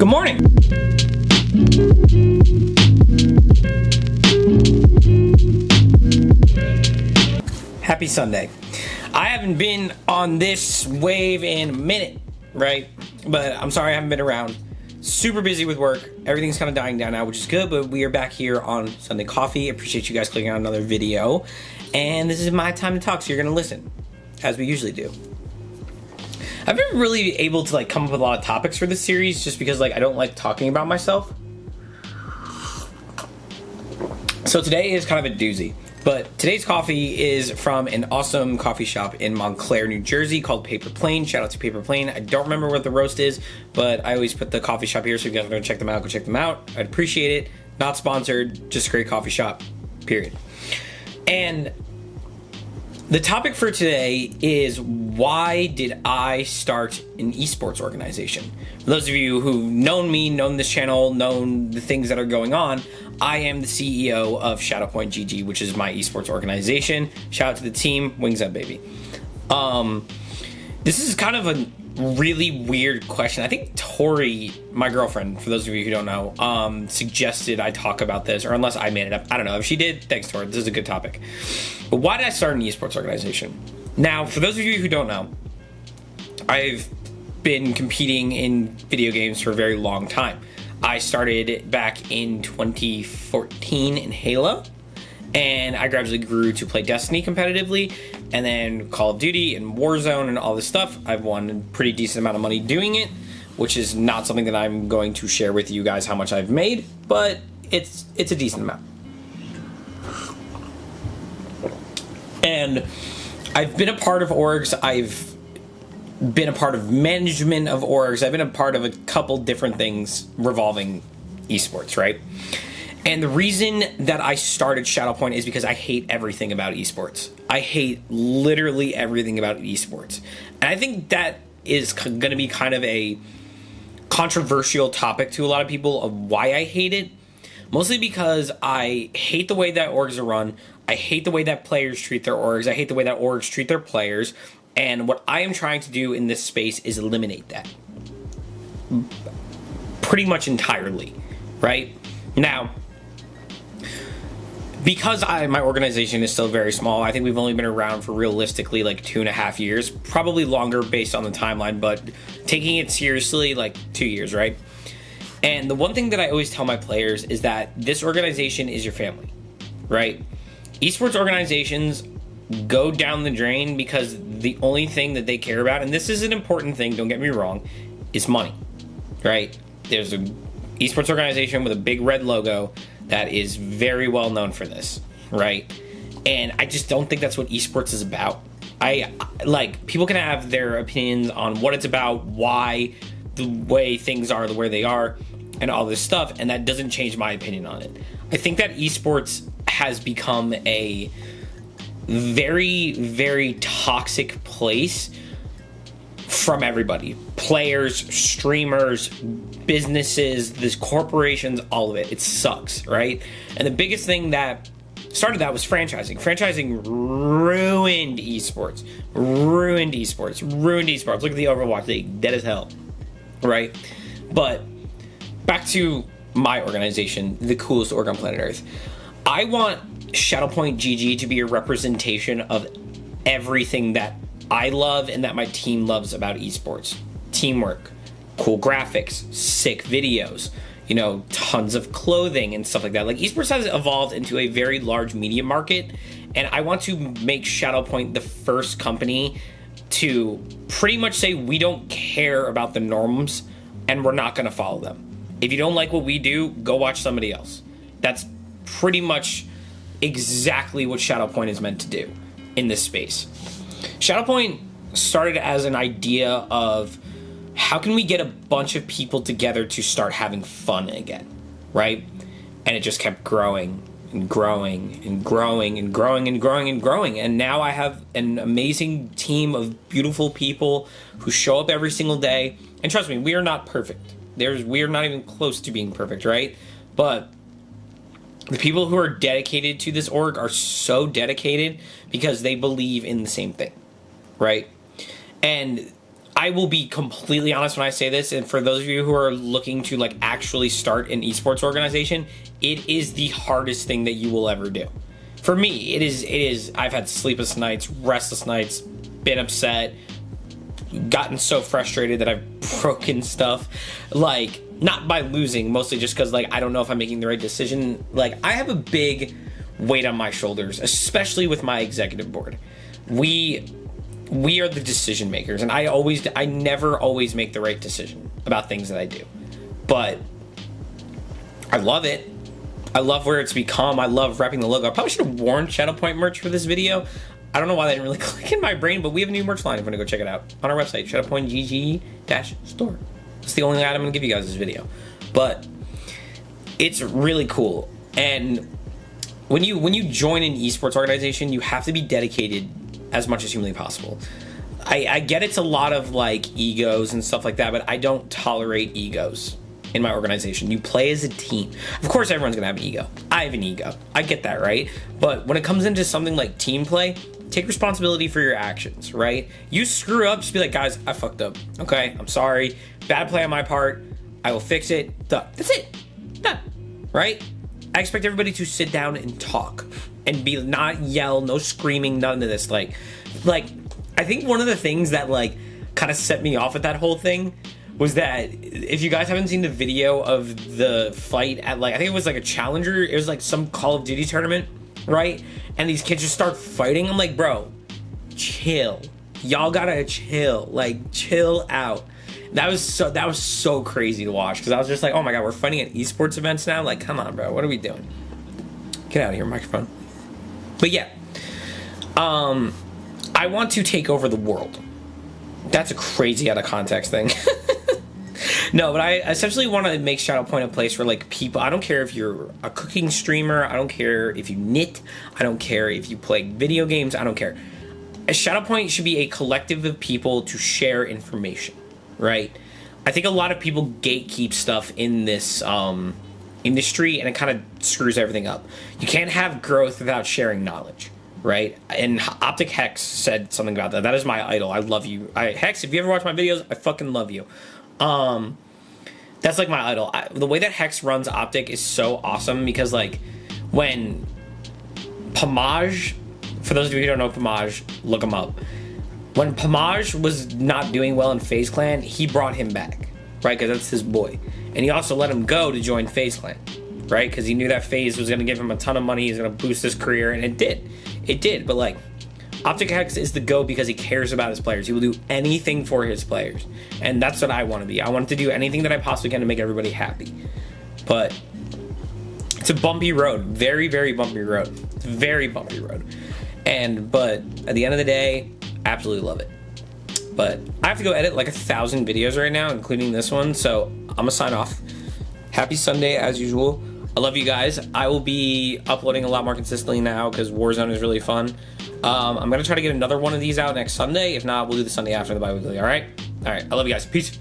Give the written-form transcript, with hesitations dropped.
Good morning. Happy Sunday. I haven't been on this wave in a minute, right? But I'm sorry I haven't been around. Super busy with work. Everything's kind of dying down now, which is good, but we are back here on Sunday Coffee. Appreciate you guys clicking on another video. And this is my time to talk, so you're gonna listen, as we usually do. I've been really able to come up with a lot of topics for this series just because I don't like talking about myself. So today is kind of a doozy. But today's coffee is from an awesome coffee shop in Montclair, New Jersey called Paper Plane. Shout out to Paper Plane. I don't remember what the roast is, but I always put the coffee shop here, so if you guys want to check them out, go check them out. I'd appreciate it. Not sponsored, just a great coffee shop, period. And the topic for today is, why did I start an esports organization? For those of you who've known me, known this channel, known the things that are going on, I am the CEO of ShadowPoint.GG, which is my esports organization. Shout out to the team, wings up, baby. This is kind of a really weird question. I think Tori, my girlfriend, for those of you who don't know, suggested I talk about this, or unless I made it up. I don't know. If she did, thanks, Tori. This is a good topic. But why did I start an esports organization? Now, for those of you who don't know, I've been competing in video games for a very long time. I started back in 2014 in Halo, and I gradually grew to play Destiny competitively, and then Call of Duty and Warzone and all this stuff. I've won a pretty decent amount of money doing it, which is not something that I'm going to share with you guys how much I've made, but it's a decent amount. And I've been a part of orgs, I've been a part of management of orgs, I've been a part of a couple different things revolving esports, right? And the reason that I started ShadowPoint is because I hate everything about esports. I hate literally everything about esports. And I think that is going to be kind of a controversial topic to a lot of people of why I hate it. Mostly because I hate the way that orgs are run. I hate the way that players treat their orgs. I hate the way that orgs treat their players. And what I am trying to do in this space is eliminate that. Pretty much entirely, right? Now, because my organization is still very small, I think we've only been around for realistically 2.5 years, probably longer based on the timeline, but taking it seriously 2 years, right? And the one thing that I always tell my players is that this organization is your family, right? Esports organizations go down the drain because the only thing that they care about, and this is an important thing, don't get me wrong, is money, right? There's an esports organization with a big red logo that is very well known for this, right? And I just don't think that's what esports is about. People can have their opinions on what it's about, why the way things are the way they are, and all this stuff, and that doesn't change my opinion on it. I think that esports has become a very, very toxic place from everybody. Players, streamers, businesses, these corporations, all of it. It sucks, right? And the biggest thing that started that was franchising. Franchising ruined esports. Ruined esports. Ruined esports. Look at the Overwatch League. Dead as hell, right? But back to my organization, the coolest org on planet Earth. I want ShadowPoint.GG to be a representation of everything that I love and that my team loves about esports. Teamwork, cool graphics, sick videos, tons of clothing and stuff like that. Esports has evolved into a very large media market, and I want to make ShadowPoint the first company to pretty much say we don't care about the norms and we're not going to follow them. If you don't like what we do, go watch somebody else. That's pretty much exactly what ShadowPoint is meant to do in this space. ShadowPoint started as an idea of how can we get a bunch of people together to start having fun again, right? And it just kept growing and growing and growing and growing and growing and growing. And now I have an amazing team of beautiful people who show up every single day. And trust me, we are not perfect. We are not even close to being perfect, right? But the people who are dedicated to this org are so dedicated because they believe in the same thing, right? And I will be completely honest when I say this, and for those of you who are looking to like actually start an esports organization, it is the hardest thing that you will ever do. For me, it is. I've had sleepless nights, restless nights, been upset, gotten so frustrated that I've broken stuff, like not by losing, mostly just because like I don't know if I'm making the right decision. Like I have a big weight on my shoulders, especially with my executive board. We are the decision makers, and I never always make the right decision about things that I do, but I love it. I love where it's become. I love repping the logo. I probably should have worn Shadow Point merch for this video. I don't know why that didn't really click in my brain, but we have a new merch line if you want to go check it out on our website, shadowpointgg-store. It's the only item I'm going to give you guys this video, but it's really cool. And when you join an esports organization, you have to be dedicated as much as humanly possible. I get it's a lot of like egos and stuff like that, but I don't tolerate egos in my organization. You play as a team. Of course, everyone's gonna have an ego. I have an ego. I get that, right? But when it comes into something like team play, take responsibility for your actions, right? You screw up, just be like, guys, I fucked up. Okay, I'm sorry. Bad play on my part. I will fix it. Done. That's it. Done. Right? I expect everybody to sit down and talk and be not yell, no screaming, none of this. Like I think one of the things that like kind of set me off with that whole thing was that if you guys haven't seen the video of the fight at like, I think it was like a challenger, it was like some Call of Duty tournament, right? And these kids just start fighting. I'm like, bro, chill. Y'all gotta chill. Like, chill out. That was so crazy to watch, because I was just like, oh my god, we're fighting at esports events now? Like, come on, bro, what are we doing? Get out of here, microphone. But yeah, I want to take over the world. That's a crazy out of context thing. No, but I essentially want to make Shadow Point a place where like people, I don't care if you're a cooking streamer, I don't care if you knit, I don't care if you play video games, I don't care. A Shadow Point should be a collective of people to share information, right? I think a lot of people gatekeep stuff in this industry, and it kind of screws everything up. You can't have growth without sharing knowledge, right? And Optic Hex said something about that. That is my idol. I love you. Hex, if you ever watch my videos, I fucking love you. That's like my idol. The way that Hex runs Optic is so awesome, because like when Pomage, for those of you who don't know Pomage, look him up. When Pomage was not doing well in FaZe Clan, he brought him back, right? Because that's his boy. And he also let him go to join FaZe Clan, right? Because he knew that FaZe was going to give him a ton of money, he's going to boost his career, and it did. It did, but like, Optic Hex is the GOAT because he cares about his players. He will do anything for his players. And that's what I want to be. I want to do anything that I possibly can to make everybody happy. But it's a bumpy road. Very, very bumpy road. It's a very bumpy road. But at the end of the day, absolutely love it. But I have to go edit like 1,000 videos right now, including this one. So I'm going to sign off. Happy Sunday as usual. I love you guys. I will be uploading a lot more consistently now because Warzone is really fun. I'm going to try to get another one of these out next Sunday. If not, we'll do the Sunday after the bi-weekly, all right? All right, I love you guys. Peace.